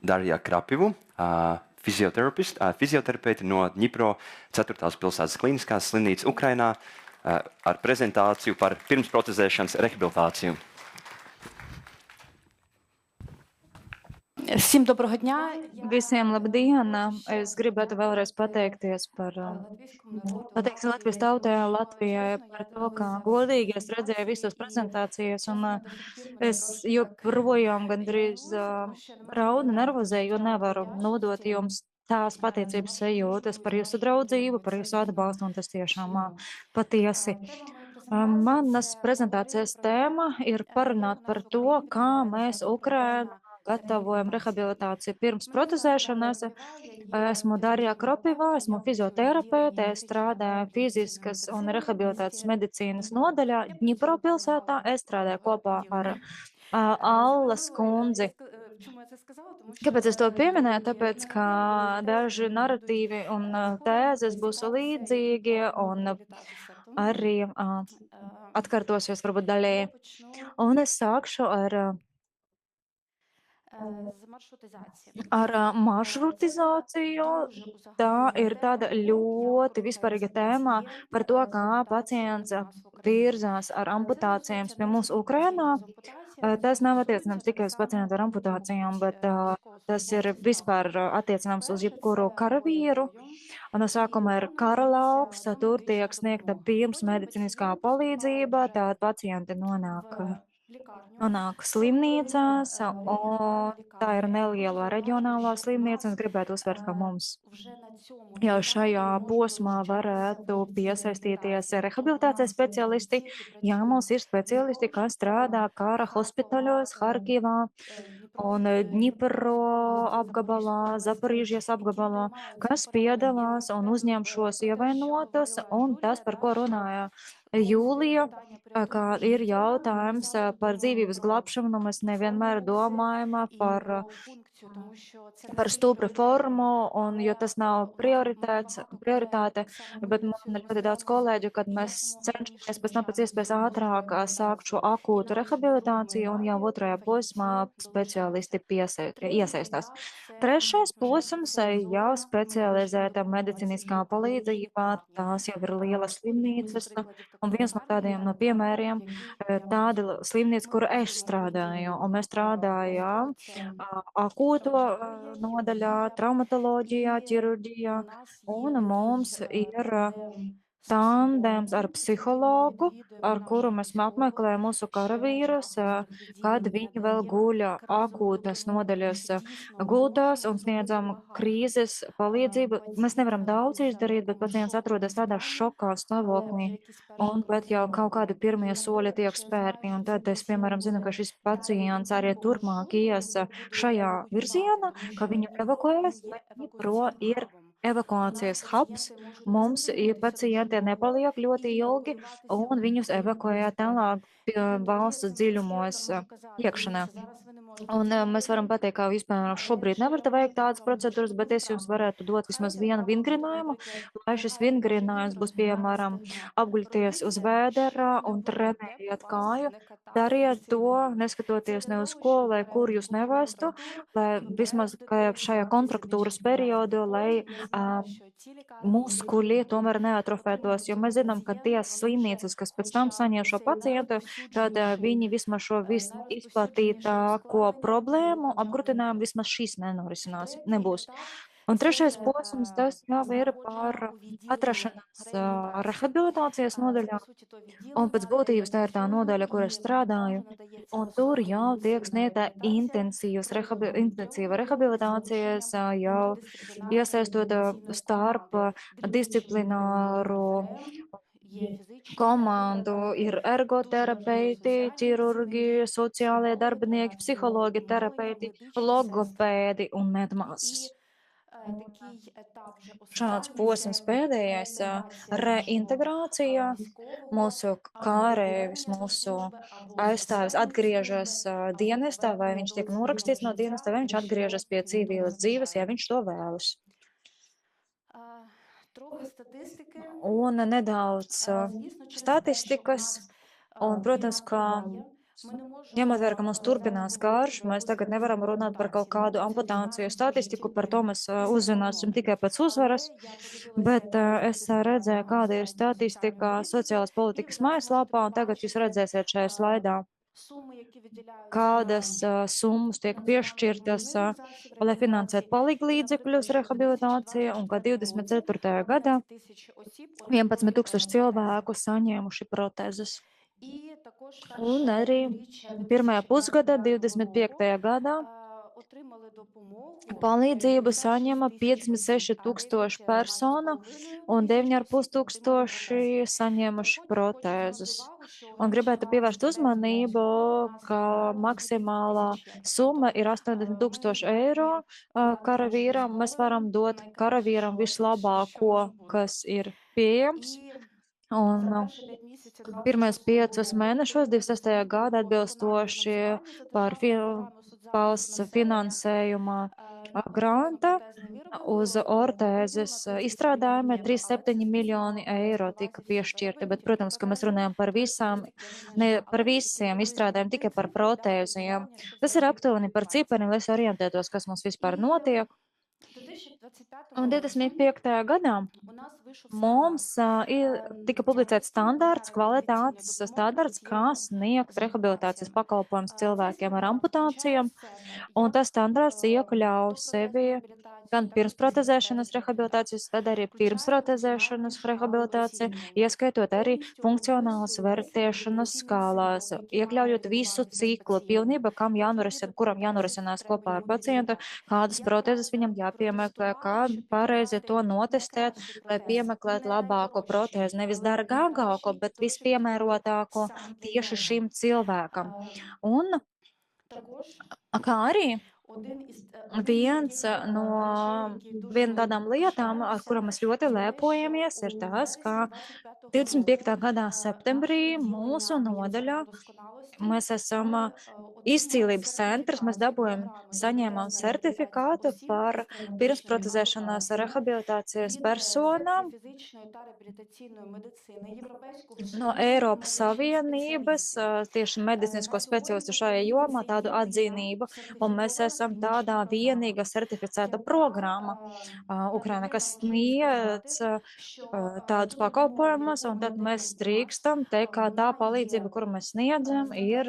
Darija Krapivu, fizioterapeiti no Dņipro 4. pilsētas klīniskās slimnīcas Ukrainā ar prezentāciju par pirmsprotezēšanas rehabilitāciju. Всім доброго дня. Visiem labdien! Es gribētu vēlreiz pateikties Latvijas tautai, Latvijai par to, kā godīgi es redzēju visas prezentācijas, un es joprojām gandrīz raudu nervozēju, jo nevaru nodot jums tās pateicības sajūtas par jūsu draudzību, par jūsu atbalstu, un tas tiešām patiesi. Manas prezentācijas tēma ir parunāt par to, kā mēs Ukrainu gatavojam rehabilitāciju pirms protezēšanas. Esmu Darija Kropivā, esmu fizioterapeite, strādāju fiziskas un rehabilitācijas medicīnas nodaļā Dņipro pilsētā. Es strādāju kopā ar Allas kundzi. Kāpēc es to pieminēju? Tāpēc, ka daži narratīvi un tēzes būs līdzīgi un arī atkārtosies varbūt daļēji. Un es sākšu ar maršrutizāciju. Tā ir tāda ļoti vispārīga tēma par to, kā pacients virzās ar amputācijām pie mums Ukrainā. Tas nav attiecināms tikai uz pacientu ar amputācijām, bet tas ir vispār attiecināms uz jebkuru karavīru. No sākuma ir kara lauks, tur tiek sniegta pirms medicīniskā palīdzība, tātad pacienti nonāk slimnīcās, un tā ir neliela reģionālā slimnīca, un es gribētu uzsvērt, ka mums jau šajā posmā varētu piesaistīties rehabilitācijas speciālisti. Jā, mums ir speciālisti, kas strādā kara hospitaļos, Harkivā un Dņipro apgabalā, Zaporīžijas apgabalā, kas piedalās un uzņem šos ievainotus, un tas, par ko runāja Jūlija, kā ir jautājums par dzīvības glābšanu, mēs nevienmēr domājam par stūra formu, un jo tas nav prioritāte, bet man ir ļoti daudz kolēģu, kad mēs cenšamies pēc tam pēc iespējas ātrāk sākt šo akūtu rehabilitāciju, un jau otrajā posmā speciālisti iesaistās. Trešais posms jau specializēta medicīniskā palīdzība, tās jau ir lielas slimnīcas. Un viens no tādiem piemēriem, tāda slimnīca, kur es strādāju, un mēs strādājām akūto nodaļā, traumatoloģijā, ķirurģijā, un mums ir tandems ar psihologu, ar kuru mēs apmeklējam mūsu karavīrus, kad viņi vēl guļa akūtas nodaļas gultās un sniedzam krīzes palīdzību. Mēs nevaram daudz izdarīt, bet pacients atrodas tādā šokā stāvoklī, bet jau kaut kādi pirmie soļi tiek spērti, un tad es, piemēram, zinu, ka šis pacients arī turpmāk ies šajā virzienā, ka viņu evakuēs, bet Dņipro ir evakuācijas hubs. Mums pacienti nepaliek ļoti ilgi, un viņus evakuē tālāk valsts dziļumos iekšanā. Un mēs varam pateikt, ka vispār šobrīd nevar veikt tādas procedūras, bet es jums varētu dot vismaz vienu vingrinājumu, lai šis vingrinājums būs, piemēram, apguļties uz vēdera un trenējiet kāju. Dariet to, neskatoties ne uz ko, lai kur jūs nevestu, lai vismaz šajā kontraktūras periodu, lai muskuļi tomēr neatrofētos, jo mēs zinām, ka tie slimnīcas, kas pēc tam saņem šo pacientu, tad viņi vismaz šo visizplatītāko problēmu, apgrūtinājumu vismaz šīs nebūs. Un trešais posms, tas jau ir par atrašanās rehabilitācijas nodaļā, un pēc būtības tā ir tā nodaļa, kur es strādāju, un tur jau tiek sniegta intensīva rehabilitācijas, jau iesaistot starp disciplināru komandu, ir ergoterapeiti, ķirurgi, sociālie darbinieki, psihologi, terapeiti, logopēdi un medmāsas. Šāds posms pēdējais reintegrācijā. Mūsu kārēvis, mūsu aizstāvis atgriežas dienestā, vai viņš tiek norakstīts no dienesta, vai viņš atgriežas pie civīlas dzīves, ja viņš to vēlas. Un nedaudz statistikas, un, protams, ka Ņemot vērā, ka mums turpinās karš, mēs tagad nevaram runāt par kaut kādu amputāciju statistiku, par to mēs uzzināsim tikai pēc uzvaras, bet es redzēju, kāda ir statistika sociālās politikas mājaslapā, un tagad jūs redzēsiet šajā slaidā, kādas summas tiek piešķirtas, lai finansētu palīglīdzekļus rehabilitācija, un ka 24. gadā 11 000 cilvēku saņēmuši protezes. Un arī pirmajā pusgadā, 25. gadā, palīdzību saņēma 56 000 personu, un 9,5 saņēmuši protēzes. Un gribētu pievērst uzmanību, ka maksimālā summa ir 80 000 eiro karavīram. Mēs varam dot karavīram vislabāko, kas ir pieejams. Un pirmais 5 mēnešos, 26. gada, atbilstoši par valsts finansējuma granta uz ortēzes izstrādājumiem 3,7 miljoni eiro tika piešķirti, bet, protams, ka mēs runājam par ne par visiem izstrādājumiem, tikai par protēzijām. Tas ir aptuveni par cipariem, lai es orientētos, kas mums vispār notiek. Un 25. gadā mums tika publicēts standārts, kvalitātes standārts, kā sniegt rehabilitācijas pakalpojumus cilvēkiem ar amputācijām, un tas standārts iekļauj sevi gan pirmsprotezēšanas rehabilitācijas, tad arī pirmsprotezēšanas rehabilitāciju, ieskaitot arī funkcionālas vērtēšanas skālās, iekļaujot visu ciklu pilnību, kuram jānorisinās kopā ar pacientu, kādas protezes viņam jāpiemeklē, kā pareizi to notestēt, lai piemeklētu labāko protēzi, nevis dārgāko, bet vispiemērotāko tieši šim cilvēkam. Un kā arī viena tādām lietām, ar kurām mēs ļoti lepojamies, ir tas, ka 25. gadā septembrī mūsu nodaļā mēs esam izcīlības centrs, mēs saņēmām certifikātu par pirmsprotezēšanās rehabilitācijas personām no Eiropas Savienības, tieši medicīnisko speciālistu šajā jomā, tādu atzīnību, un mēs esam tādā vienīga certificēta programma Ukrainā, kas sniedz tādus pakalpojumus, un tad mēs drīkstam teikt, kā tā palīdzība, kuru mēs sniedzam, ir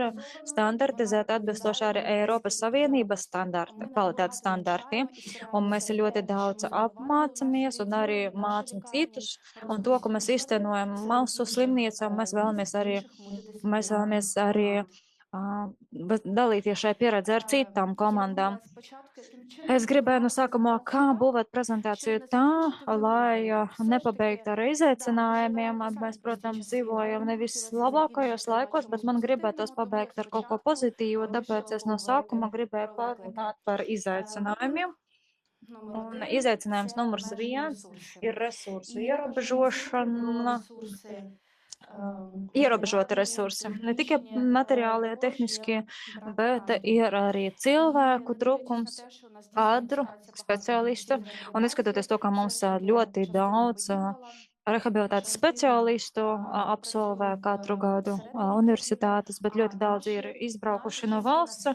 standartizēta atbilstoši arī Eiropas Savienības kvalitātes standartiem, un mēs ļoti daudz apmācamies un arī mācam citus, un to, ko mēs iztenojam mūsu slimnīcām, mēs vēlamies arī dalīties šai pieredzē ar citām komandām. Es gribēju no sākumā, kā būvēt prezentāciju tā, lai nepabeigtu ar izaicinājumiem. Mēs, protams, dzīvojam nevis labākajos laikos, bet man gribētos pabeigt ar kaut ko pozitīvu, tāpēc es no sākuma gribēju parunāt par izaicinājumiem. Un izaicinājums numurs 1 ir resursu ierobežošana. Ierobežoti resursi, ne tikai materiālie, tehniskie, bet ir arī cilvēku trūkums, kadru, speciālistu. Un neskatoties to, ka mums ļoti daudz rehabilitācijas speciālistu absolvē katru gadu universitātes, bet ļoti daudz ir izbraukuši no valsts.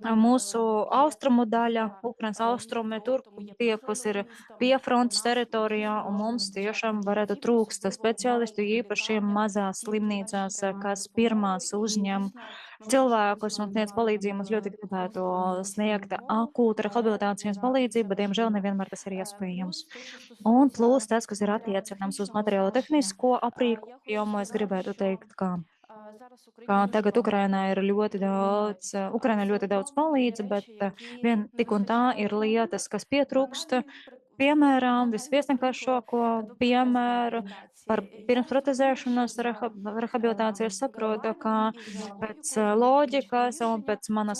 Mūsu austrumu daļa, Ukrainas austrumi, tur tie, kas ir pie frontes teritorijā, un mums tiešām varētu trūkst speciālistu, īpaši mazās slimnīcās, kas pirmās uzņem cilvēkus un sniedz palīdzību. Mums ļoti gribētu sniegt akūtu rehabilitācijas palīdzību, bet, diemžēl, nevienmēr tas ir iespējams. Un plus tas, kas ir attiecināms uz materiālo tehnisko aprīkojumu, es gribētu teikt, ka tagad Ukrainā ļoti daudz palīdz, bet tik un tā ir lietas, kas pietrūkst. Piemēram, visvienkāršāko piemēru par pirmsprotezēšanas rehabilitāciju es saprotu, ka pēc loģikas un pēc mana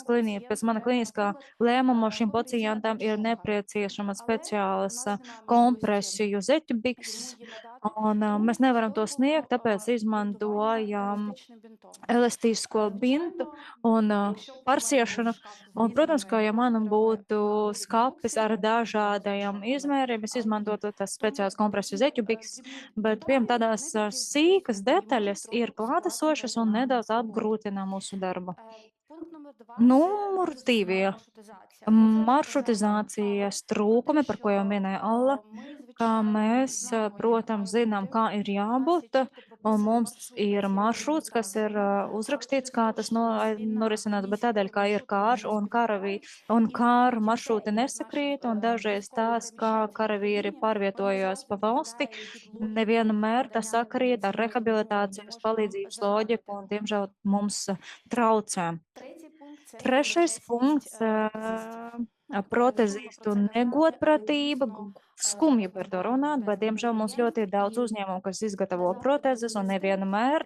kliniskā lēmuma šim pacientam ir nepieciešama speciālas kompresiju zeķbiks, Un mēs nevaram to sniegt, tāpēc izmantojam elastisko bintu un parsiešanu. Un, protams, ka ja man būtu skapis ar dažādajiem izmēriem, es izmantotu tas speciāls kompresu zeķubiks, bet piemēram tādās sīkas detaļas ir klātesošas un nedaudz apgrūtina mūsu darbu. Пункт номер 2 – Numur це divi. маршрутизація. Про це ви вже Maršrutizācijas сказали. trūkumi, par Що, ko jau minēja Alla, ми, kā звичайно, mēs, знаємо, protams, як zinām, має kā бути. ir У нас є jābūt, чітко un прописаний mums маршрут, ir який maršruts, kas ir вказаний. uzrakstīts, Через kā те, tas що у нас війна, norisināts, bet tādēļ, kā ir маршрути karš не un співпадають, un і kāru іноді maršruti дехто з наших nesakrīt, un dažreiz військових tās, kā переміщається в karavīri Україні, pārvietojās pa valsti, nevienmēr tas sakrīt ar rehabilitācijas palīdzības loģiku, un, diemžēl, mums traucē. Третій пункт – це Trešais punkts - protezīstu negodpratība. Skumji par to runāt, bet, diemžēl, mums ļoti ir daudz uzņēmumu, kas izgatavo protezes, un nevienmēr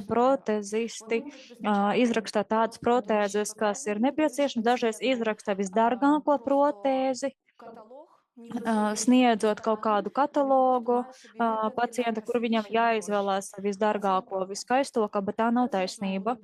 protezisti izrakstā tādas protēzes, kas ir nepieciešamas. Dažreiz izraksta visdārgāko protēzi, sniedzot kaut kādu katalogu pacienta, kur viņam jāizvēlās visdārgāko, viskaistāko, bet tā nav taisnība.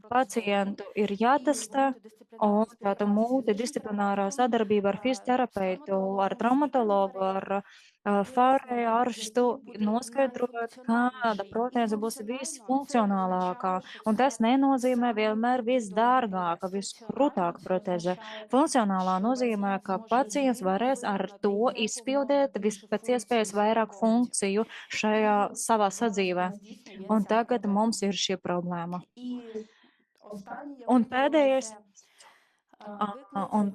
Pacientu ir jātestē, un tāda multidisciplinārā sadarbība ar fizioterapeitu, ar traumatologu, ar pārēju ārstu noskaidrot, kāda protēze būs visfunkcionālākā. Un tas nenozīmē vienmēr visdārgāka, viskrūtāka protēze. Funkcionālā nozīmē, ka pacients varēs ar to izpildīt pēc iespējas vairāk funkciju šajā savā sadzīvē. Un tagad mums ir šī problēma. Un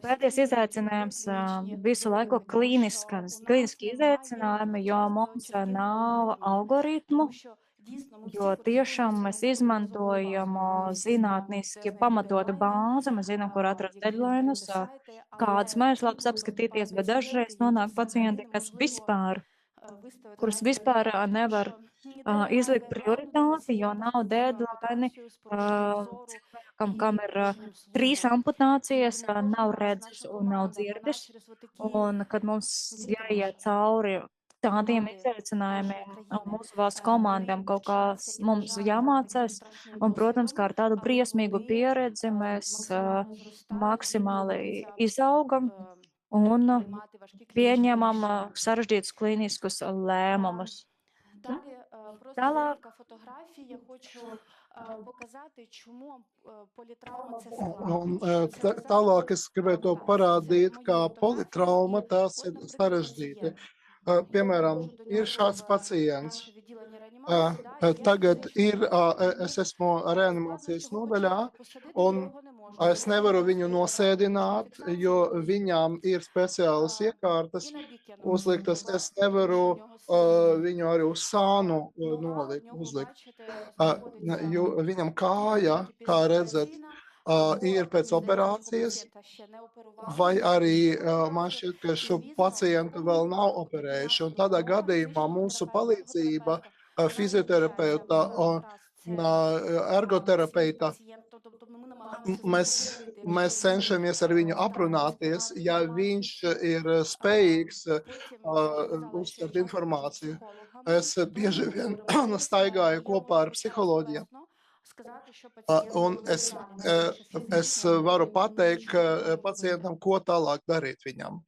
pēdējais izaicinājums visu laiku klīniski izaicinājumi, jo mums nav algoritmu, jo tiešām mēs izmantojam zinātniski pamatotu bāzi, mēs zinām, kur atrast deadline'us, kādas mājaslapas apskatīties, bet dažreiz nonāk pacienti, kurus vispār nevar izlikt prioritāti, jo nav deadline, cilvēkam, kam ir 3 amputācijas, nav redzes un nav dzirdes, un kad mums jāiet cauri tādiem izaicinājumiem, un mūsu valsts komandām kaut kā mums jāmācās, un, protams, kā ar tādu briesmīgu pieredzi mēs maksimāli izaugam un pieņemam sarežģītus klīniskus lēmumus. Далі просто Tālāk. декілька фотографій. Я хочу показати, чому політравма – це Un, складно. tālāk es gribētu parādīt, kā politrauma tās ir sarežģīti. Piemēram, ir šāds pacients. Tagad es esmu reanimācijas nodaļā, un es nevaru viņu nosēdināt, jo viņām ir speciālas iekārtas uzliktas. Es nevaru viņu arī uz sānu uzlikt, jo viņam kāja, kā redzat, ir pēc operācijas, vai arī man šķiet, ka šo pacientu vēl nav operējuši. Un tādā gadījumā mūsu palīdzība fizioterapeuta un ergoterapeita, mēs cenšamies ar viņu aprunāties, ja viņš ir spējīgs uztvert informāciju. Es bieži vien staigāju kopā ar psiholoģiem. Un es varu pateikt pacientam, ko tālāk darīt viņam.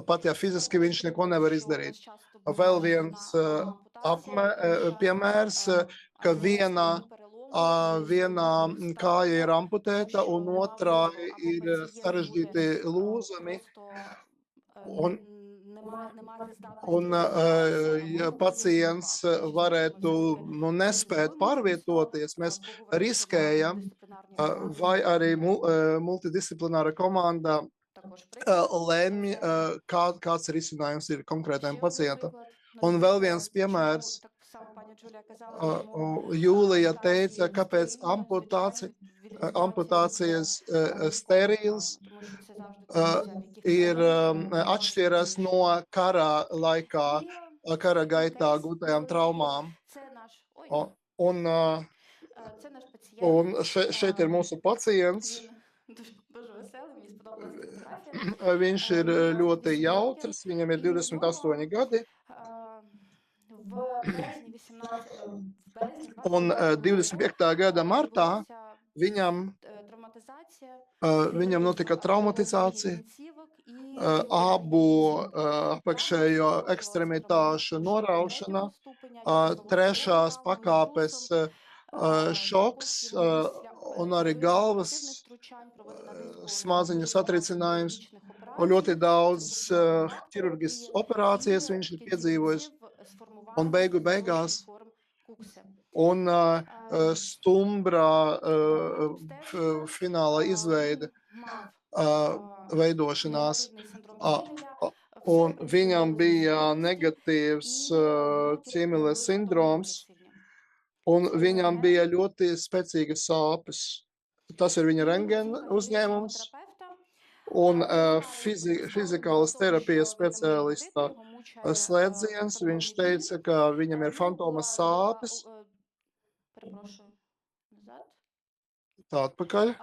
Pat ja fiziski viņš neko nevar izdarīt. Vēl viens piemērs, ka vienā kāja ir amputēta un otrā ir sarežģīti lūzumi. Un ja pacients varētu nespēt pārvietoties, mēs riskējam, vai arī multidisciplināra komanda lemj, kāds risinājums ir konkrētajam pacientam. Un vēl viens piemērs. Jūlija teica, kāpēc amputācijas sterīls ir atšķiras no kara laikā, kara gaitā gūtajām traumām. Un šeit ir mūsu pacients. Viņš ir ļoti jautrs, viņam ir 28 gadi. Un 25. gada martā viņam, viņam notika traumatizācija, abu apakšējo ekstremitāšu noraušana, trešās pakāpes šoks un arī galvas smadziņu satricinājums. Un ļoti daudz ķirurģiskas operācijas viņš ir piedzīvojis. Un beigās un stumbra fināla izveide, veidošanās. Un viņam bija negatīvs Cīmeles sindroms, un viņam bija ļoti spēcīgas sāpes. Tas ir viņa rentgena uzņēmums. Un fizikālas terapijas speciālista slēdziens, viņš teica, ka viņam ir fantomas sāpes. Tā atpakaļ.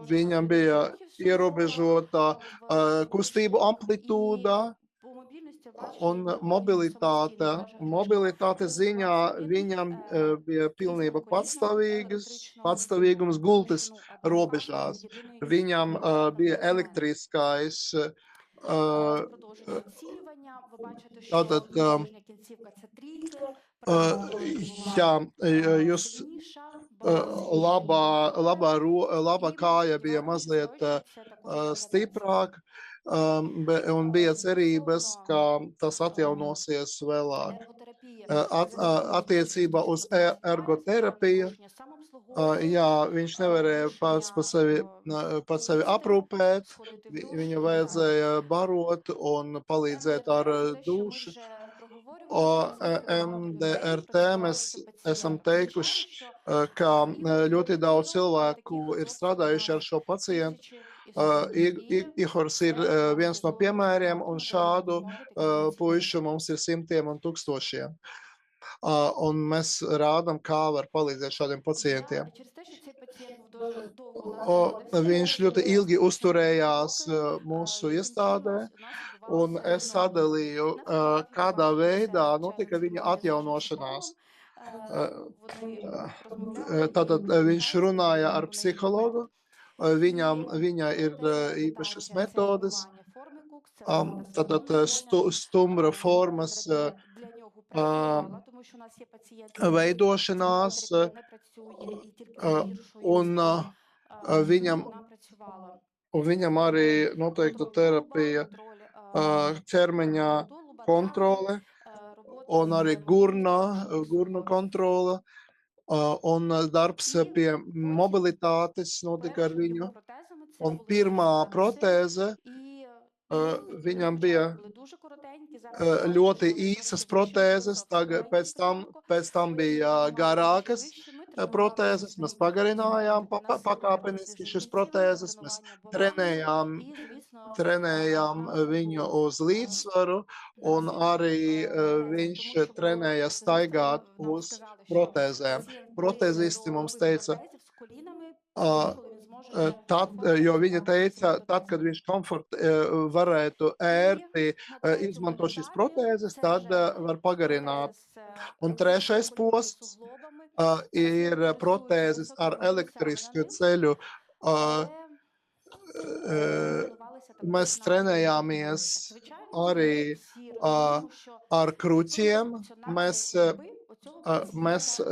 Viņam bija ierobežota kustību amplitūda un mobilitāte. Mobilitāte ziņā viņam bija pilnība patstāvīgums gultas robežās. Viņam bija elektriskais tātad, jā, jūs labā kāja bija mazliet stiprāka, un bija cerības, ka tas atjaunosies vēlāk. Attiecībā uz ergoterapiju, jā, viņš nevarēja pats sevi aprūpēt, viņu vajadzēja barot un palīdzēt ar dušu. MDRT mēs esam teikuši, ka ļoti daudz cilvēku ir strādājuši ar šo pacientu. Ihors ir viens no piemēriem, un šādu puišu mums ir simtiem un tūkstošiem. Un mēs rādām, kā var palīdzēt šādiem pacientiem. Viņš ļoti ilgi uzturējās mūsu iestādē, un es sadalīju, kādā veidā notika viņa atjaunošanās. Tātad viņš runāja ar psihologu, viņa ir īpašas metodes, tātad stumbra formas veidošanās, un viņam arī noteikta terapija, ķermeņa kontrole, un arī gurna kontrole, un darbs pie mobilitātes notika ar viņu. Un pirmā protēze, viņam bija ļoti īsas protēzes, pēc tam bija garākas protēzes, mēs pagarinājām pakāpeniski šīs protēzes, mēs trenējām viņu uz līdzsvaru, un arī viņš trenēja staigāt uz protēzēm. Protēzisti mums teica, jo viņa teica, tad, kad viņš varētu ērti izmantot šīs protēzes, tad var pagarināt. Un trešais posms ir protēzes ar elektrisku ceļu. Mēs trenējāmies arī ar kruķiem. Mēs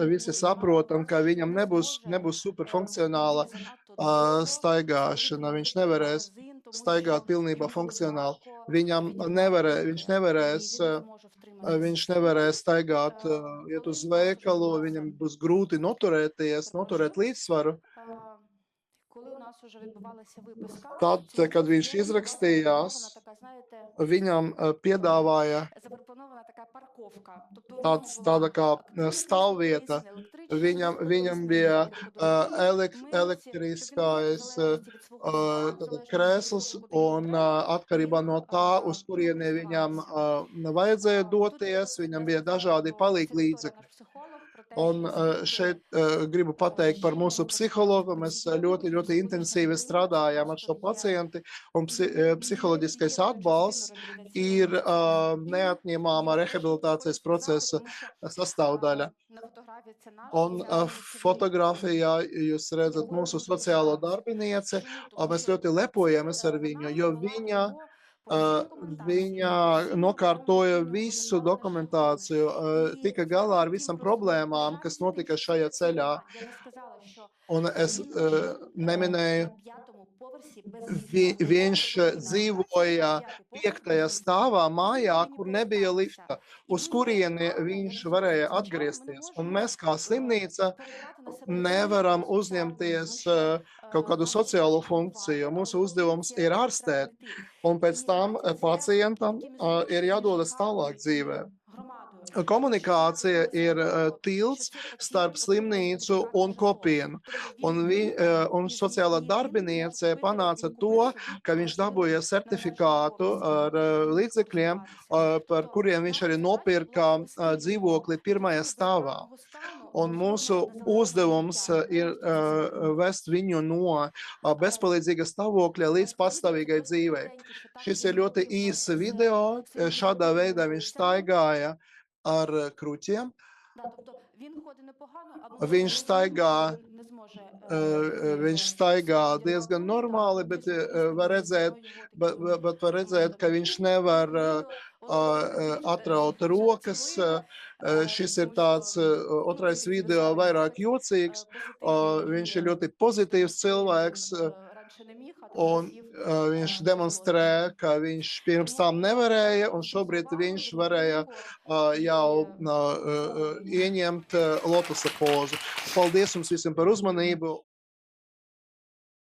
visi saprotam, ka viņam nebūs superfunkcionāla staigāšana. Viņš nevarēs staigāt pilnībā funkcionāli. Viņš nevarēs staigāt, iet uz veikalu, viņam būs grūti noturēt līdzsvaru. Tad, kad viņš izrakstījās, viņam piedāvāja tāda kā stāvvieta. Viņam bija elektriskais krēsls, un atkarībā no tā, uz kurieni viņam vajadzēja doties, viņam bija dažādi palīglīdzekļi. Un šeit gribu pateikt par mūsu psihologu. Mēs ļoti, ļoti intensīvi strādājam ar šo pacienti, un psiholoģiskais atbalsts ir neatņemama rehabilitācijas procesa sastāvdaļa. Un fotografijā jūs redzat mūsu sociālo darbinieci, mēs ļoti lepojamies ar viņu, jo viņa nokārtoja visu dokumentāciju, tika galā ar visam problēmām, kas notika šajā ceļā. Un es neminēju, viņš dzīvoja 5. stāvā mājā, kur nebija lifta, uz kurieni viņš varēja atgriezties. Un mēs kā slimnīca nevaram uzņemties kaut kādu sociālo funkciju. Mūsu uzdevums ir ārstēt, un pēc tam pacientam ir jādodas tālāk dzīvē. Komunikācija ir tilts starp slimnīcu un kopienu. Un sociālā darbiniece panāca to, ka viņš dabūja certifikātu ar līdzekļiem, par kuriem viņš arī nopirka dzīvokli 1. stāvā. Un mūsu uzdevums ir vest viņu no bezpalīdzīga stāvokļa līdz patstāvīgai dzīvei. Šis ir ļoti īss video. Šādā veidā viņš staigāja ar kruķiem. Viņš staigā diezgan normāli, bet var redzēt, ka viņš nevar atraut rokas. Šis ir tāds otrais video, vairāk jocīgs. Viņš ir ļoti pozitīvs cilvēks. Un viņš demonstrē, ka viņš pirms tam nevarēja, un šobrīd viņš varēja jau ieņemt lotusa pozu. Paldies jums visiem par uzmanību!